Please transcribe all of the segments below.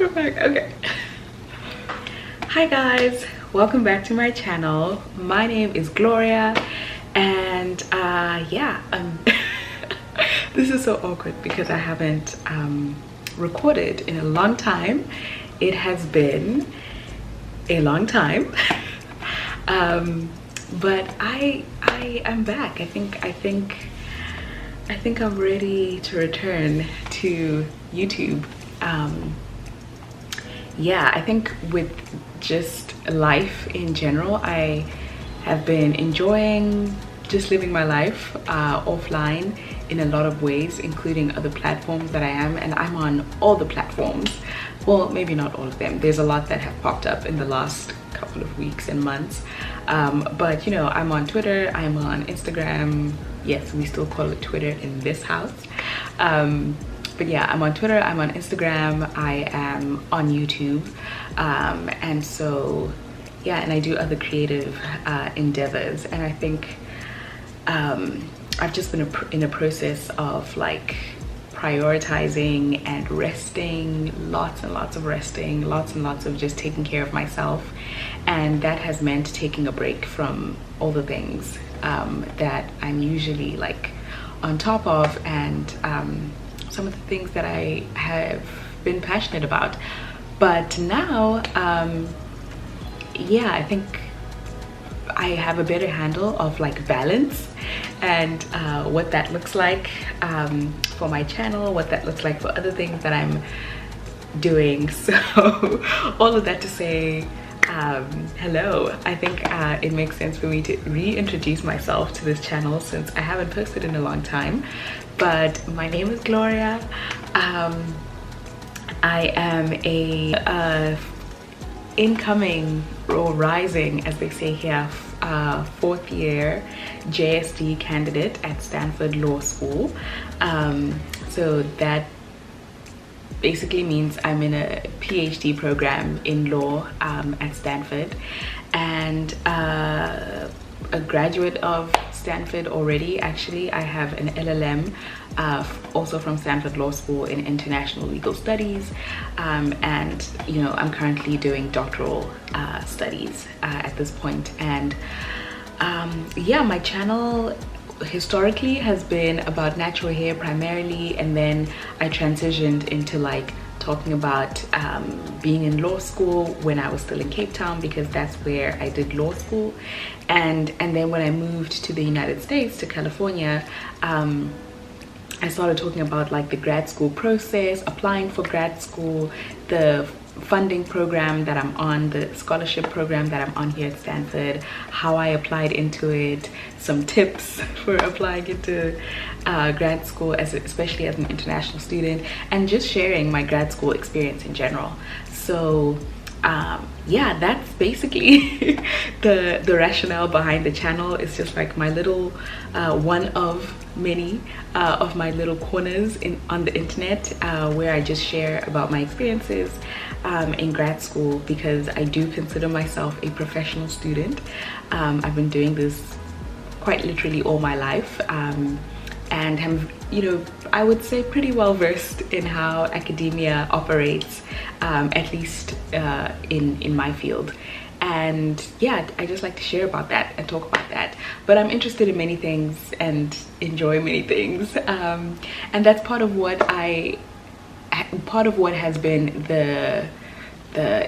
We're back. Okay. Hi guys, welcome back to my channel. My name is Gloria, and this is so awkward because I haven't recorded in a long time. It has been a long time. But I am back. I think I'm ready to return to YouTube. Yeah, I think with just life in general, I have been enjoying just living my life offline in a lot of ways, including other platforms that I am, and I'm on all the platforms. Well, maybe not all of them. There's a lot that have popped up in the last couple of weeks and months, but you know, I'm on Twitter, I'm on Instagram. Yes, we still call it Twitter in this house. But yeah, I'm on Twitter, I'm on Instagram, I am on YouTube, and so yeah, and I do other creative endeavors, and I think I've just been in a process of like prioritizing and resting, lots and lots of resting, lots and lots of just taking care of myself, and that has meant taking a break from all the things that I'm usually like on top of, and some of the things that I have been passionate about. But now, yeah, I think I have a better handle of like balance and what that looks like for my channel, what that looks like for other things that I'm doing. So all of that to say, hello. I think it makes sense for me to reintroduce myself to this channel since I haven't posted in a long time. But my name is Gloria. I am a incoming or rising, as they say here, fourth year JSD candidate at Stanford Law School. So that basically means I'm in a PhD program in law at Stanford, and a graduate of Stanford already. Actually, I have an LLM also from Stanford Law School in International Legal Studies, and you know, I'm currently doing doctoral studies at this point. And yeah, my channel historically has been about natural hair primarily, and then I transitioned into like talking about being in law school when I was still in Cape Town, because that's where I did law school, and then when I moved to the United States, to California, I started talking about like the grad school process, applying for grad school, the funding program that I'm on, the scholarship program that I'm on here at Stanford, how I applied into it, some tips for applying into grad school, especially as an international student, and just sharing my grad school experience in general. So yeah, that's basically the rationale behind the channel. It's just like my little one of many of my little corners on the internet where I just share about my experiences in grad school, because I do consider myself a professional student. I've been doing this quite literally all my life, and am, you know, I would say pretty well versed in how academia operates, at least in my field. And yeah, I just like to share about that and talk about that. But I'm interested in many things and enjoy many things, and that's part of what has been the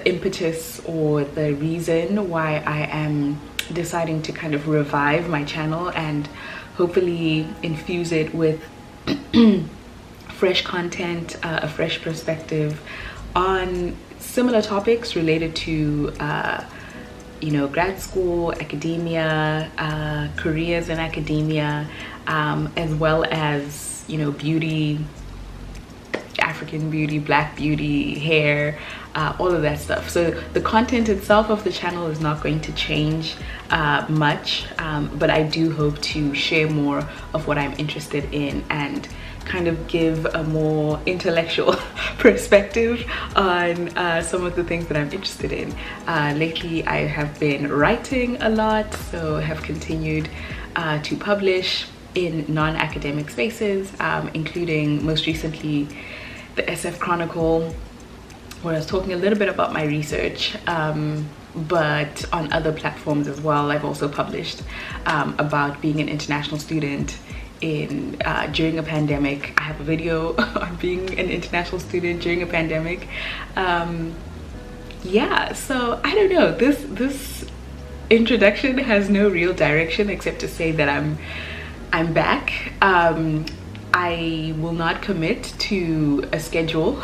impetus or the reason why I am deciding to kind of revive my channel and hopefully infuse it with fresh content, a fresh perspective on similar topics related to you know, grad school, academia, careers in academia, as well as, you know, beauty, African beauty, black beauty, hair, all of that stuff. So the content itself of the channel is not going to change much, but I do hope to share more of what I'm interested in and kind of give a more intellectual perspective on some of the things that I'm interested in. Lately I have been writing a lot, so have continued to publish in non-academic spaces, including most recently the SF Chronicle, where I was talking a little bit about my research, but on other platforms as well. I've also published about being an international student in during a pandemic. I have a video on being an international student during a pandemic. Yeah, so I don't know, this introduction has no real direction except to say that I'm back. I will not commit to a schedule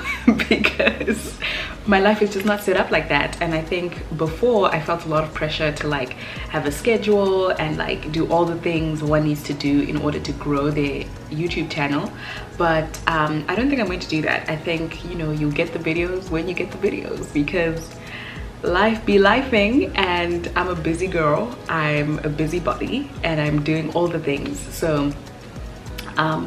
because my life is just not set up like that. And I think before I felt a lot of pressure to like have a schedule and like do all the things one needs to do in order to grow their YouTube channel. But I don't think I'm going to do that. I think, you know, you get the videos when you get the videos, because life be lifing, and I'm a busy girl, I'm a busybody, and I'm doing all the things. So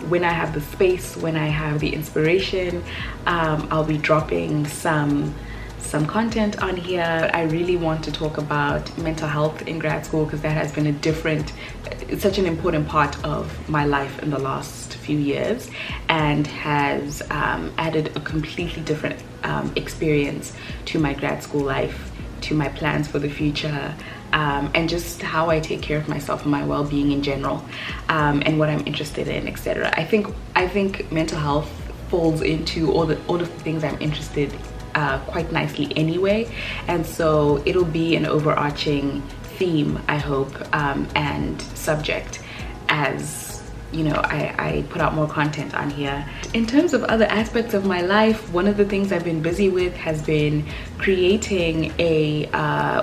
when I have the space, when I have the inspiration, I'll be dropping some content on here. I really want to talk about mental health in grad school, because that has been it's such an important part of my life in the last few years, and has added a completely different experience to my grad school life, to my plans for the future, and just how I take care of myself and my well-being in general, and what I'm interested in, etc. I think mental health falls into all the things I'm interested quite nicely anyway, and so it'll be an overarching theme, I hope, and subject as, you know, I put out more content on here. In terms of other aspects of my life, one of the things I've been busy with has been creating a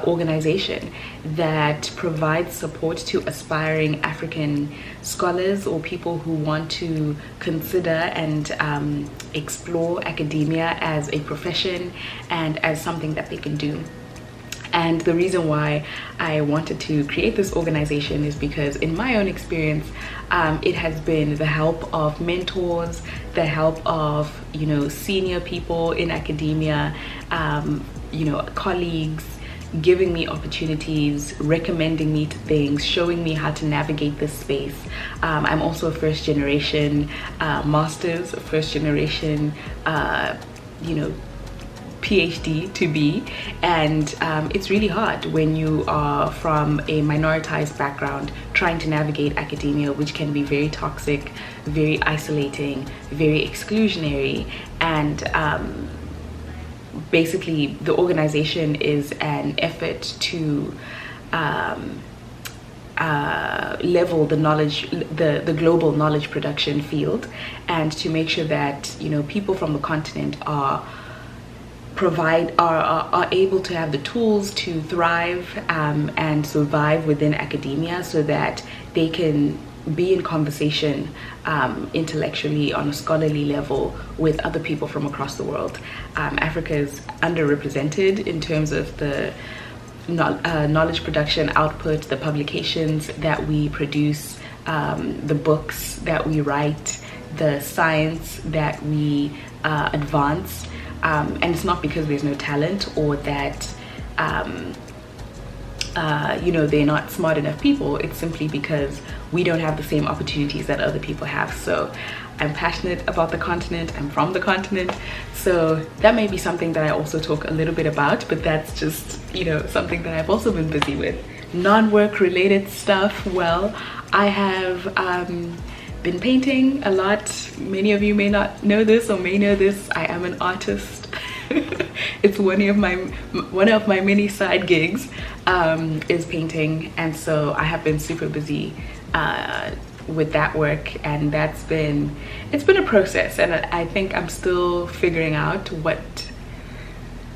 organization that provides support to aspiring African scholars or people who want to consider and explore academia as a profession and as something that they can do. And the reason why I wanted to create this organization is because in my own experience, it has been the help of mentors, the help of, you know, senior people in academia, you know, colleagues, giving me opportunities, recommending me to things, showing me how to navigate this space. I'm also a first generation master's, first generation, you know, PhD to be, and it's really hard when you are from a minoritized background trying to navigate academia, which can be very toxic, very isolating, very exclusionary. And basically the organization is an effort to level the knowledge, the global knowledge production field, and to make sure that, you know, people from the continent are able to have the tools to thrive and survive within academia, so that they can be in conversation intellectually on a scholarly level with other people from across the world. Africa is underrepresented in terms of the knowledge production output, the publications that we produce, the books that we write, the science that we advance. And it's not because there's no talent or that you know, they're not smart enough people. It's simply because we don't have the same opportunities that other people have. So I'm passionate about the continent, I'm from the continent, so that may be something that I also talk a little bit about, but that's just, you know, something that I've also been busy with. Non-work related stuff, well, I have been painting a lot. Many of you may not know this or may know this. I am an artist. It's one of my many side gigs, is painting, and so I have been super busy with that work, and it's been a process, and I think I'm still figuring out what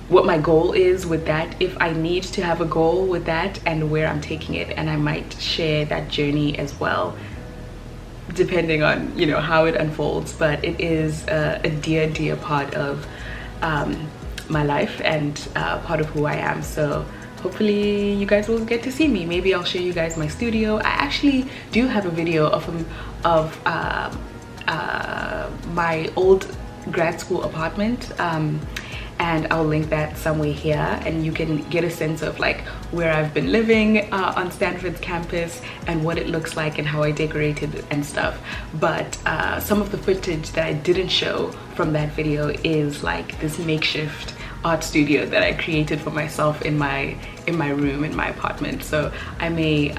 my goal is with that, if I need to have a goal with that, and where I'm taking it. And I might share that journey as well, depending on, you know, how it unfolds. But it is a dear part of my life and part of who I am. So hopefully you guys will get to see me. Maybe I'll show you guys my studio. I actually do have a video of my old grad school apartment, and I'll link that somewhere here, and you can get a sense of like where I've been living on Stanford's campus and what it looks like and how I decorated and stuff. But some of the footage that I didn't show from that video is like this makeshift art studio that I created for myself in my room in my apartment. So I may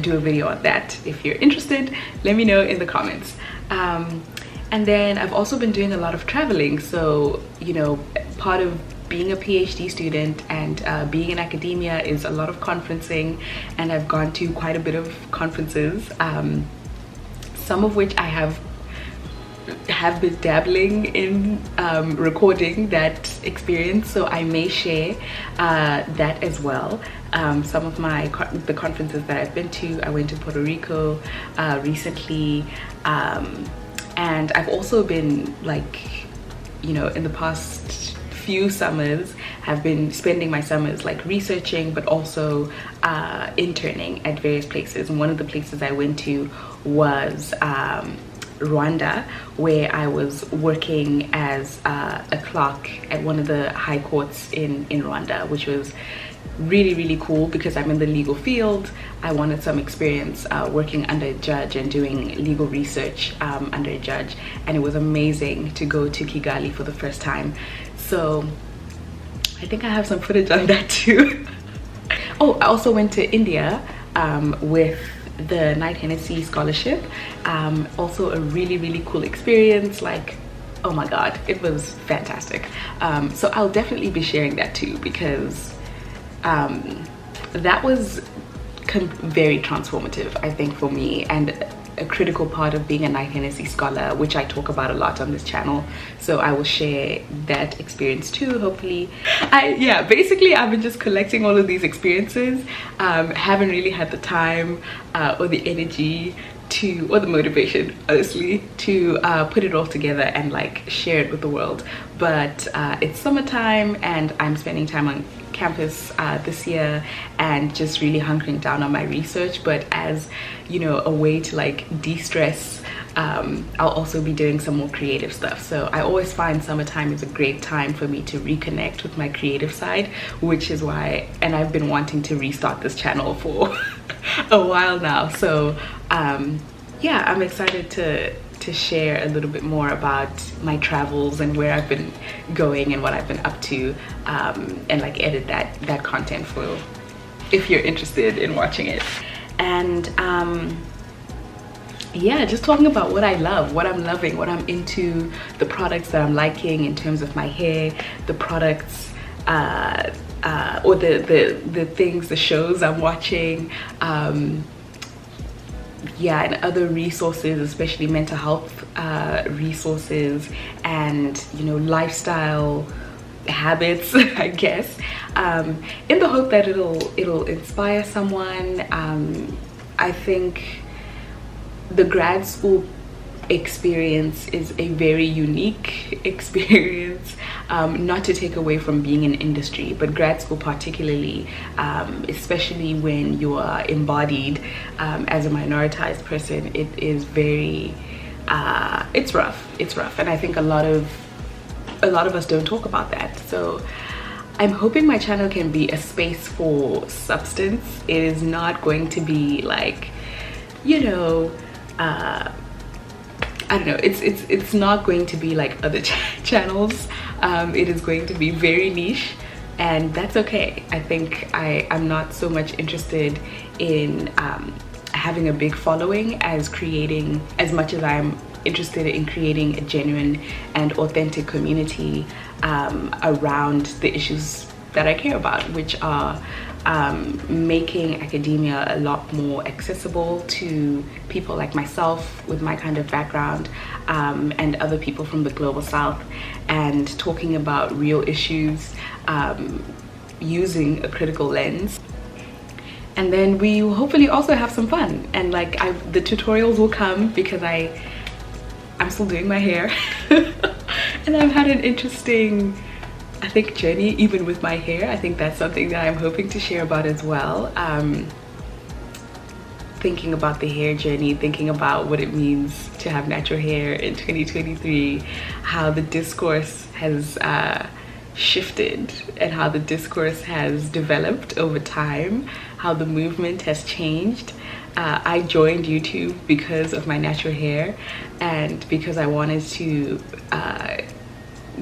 do a video on that. If you're interested, let me know in the comments. And then I've also been doing a lot of traveling. So, you know, part of being a PhD student and being in academia is a lot of conferencing, and I've gone to quite a bit of conferences, some of which I have been dabbling in recording that experience, so I may share that as well. Some of the conferences that I've been to, I went to Puerto Rico recently, and I've also been, like, you know, in the past few summers have been spending my summers like researching, but also interning at various places. And one of the places I went to was Rwanda, where I was working as a clerk at one of the high courts in Rwanda, which was really cool because I'm in the legal field. I wanted some experience working under a judge and doing legal research under a judge, and it was amazing to go to Kigali for the first time. So I think I have some footage on that too. Oh, I also went to India with the Knight Hennessy scholarship. Also a really cool experience. Like, oh my god, it was fantastic. So I'll definitely be sharing that too, because that was very transformative, I think, for me, and a critical part of being a Knight Hennessy scholar, which I talk about a lot on this channel. So I will share that experience too, hopefully. Yeah, basically I've been just collecting all of these experiences. Haven't really had the time or the energy to, or the motivation, honestly, to put it all together and like share it with the world. But it's summertime and I'm spending time on campus this year and just really hunkering down on my research. But as, you know, a way to like de-stress, I'll also be doing some more creative stuff. So I always find summertime is a great time for me to reconnect with my creative side, which is why, and I've been wanting to restart this channel for a while now. So yeah, I'm excited to share a little bit more about my travels and where I've been going and what I've been up to, and like edit that content for if you're interested in watching it. And yeah, just talking about what I love, what I'm loving, what I'm into, the products that I'm liking in terms of my hair, the products or the things, the shows I'm watching, yeah, and other resources, especially mental health resources, and, you know, lifestyle habits, I guess, in the hope that it'll inspire someone. I think the grad school experience is a very unique experience, not to take away from being in industry, but grad school particularly, especially when you are embodied as a minoritized person, it is very it's rough, and I think a lot of us don't talk about that. So I'm hoping my channel can be a space for substance. It is not going to be like, you know, I don't know, it's not going to be like other channels. It is going to be very niche, and that's okay. I think I'm not so much interested in having a big following as much as I'm interested in creating a genuine and authentic community around the issues that I care about, which are making academia a lot more accessible to people like myself with my kind of background, and other people from the global south, and talking about real issues using a critical lens. And then we will hopefully also have some fun, and like the tutorials will come because I'm still doing my hair and I've had an interesting, I think, journey even with my hair. I think that's something that I'm hoping to share about as well. Thinking about the hair journey, thinking about what it means to have natural hair in 2023, how the discourse has shifted and how the discourse has developed over time, how the movement has changed. I joined YouTube because of my natural hair and because I wanted to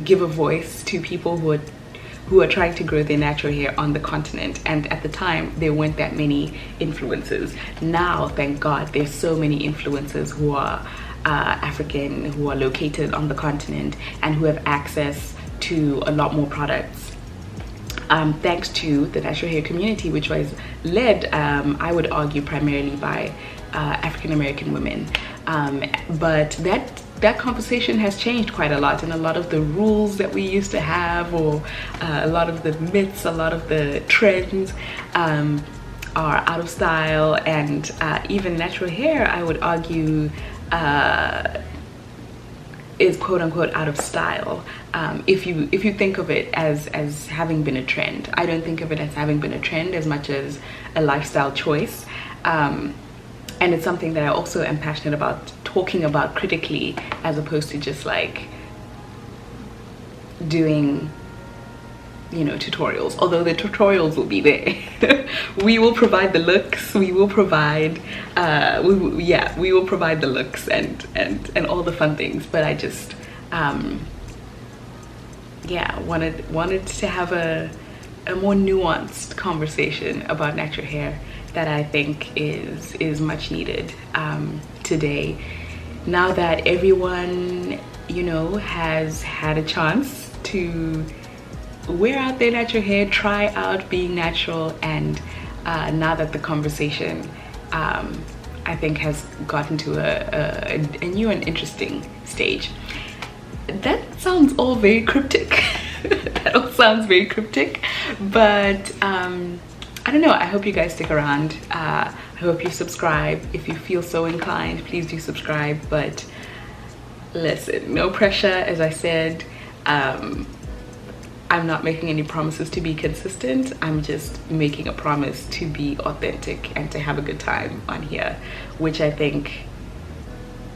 give a voice to people who are trying to grow their natural hair on the continent. And at the time, there weren't that many influencers. Now, thank God, there's so many influencers who are African, who are located on the continent, and who have access to a lot more products. Thanks to the natural hair community, which was led, I would argue, primarily by African American women. But that conversation has changed quite a lot, and a lot of the rules that we used to have, or a lot of the myths, a lot of the trends are out of style, and even natural hair, I would argue, is quote unquote out of style. If you think of it as having been a trend. I don't think of it as having been a trend as much as a lifestyle choice. And it's something that I also am passionate about talking about critically, as opposed to just like doing, you know, tutorials. Although the tutorials will be there. We will provide the looks, we will provide we will provide the looks and all the fun things. But I just wanted to have a more nuanced conversation about natural hair that I think is much needed today, now that everyone, you know, has had a chance to wear out their natural hair, try out being natural, and now that the conversation I think has gotten to a new and interesting stage. That sounds all very cryptic. That all sounds very cryptic, but I don't know, I hope you guys stick around. I hope you subscribe. If you feel so inclined, please do subscribe. But listen, no pressure. As I said, I'm not making any promises to be consistent. I'm just making a promise to be authentic and to have a good time on here, which I think,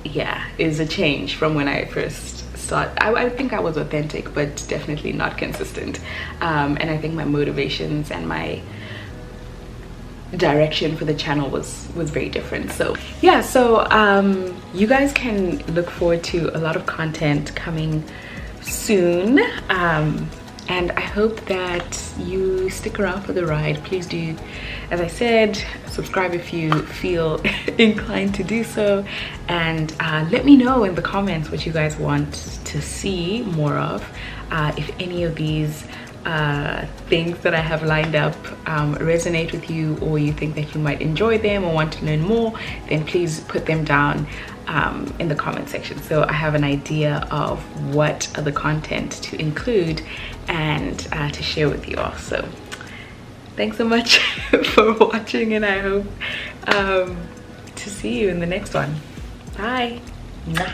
yeah, is a change from when I first started. I think I was authentic, but definitely not consistent. And I think my motivations and my direction for the channel was very different. So yeah, so you guys can look forward to a lot of content coming soon, and I hope that you stick around for the ride. Please do, as I said, subscribe if you feel inclined to do so, and let me know in the comments what you guys want to see more of. If any of these things that I have lined up resonate with you, or you think that you might enjoy them or want to learn more, then please put them down in the comment section, so I have an idea of what other content to include and to share with you all. So thanks so much for watching, and I hope to see you in the next one. Bye. Mwah.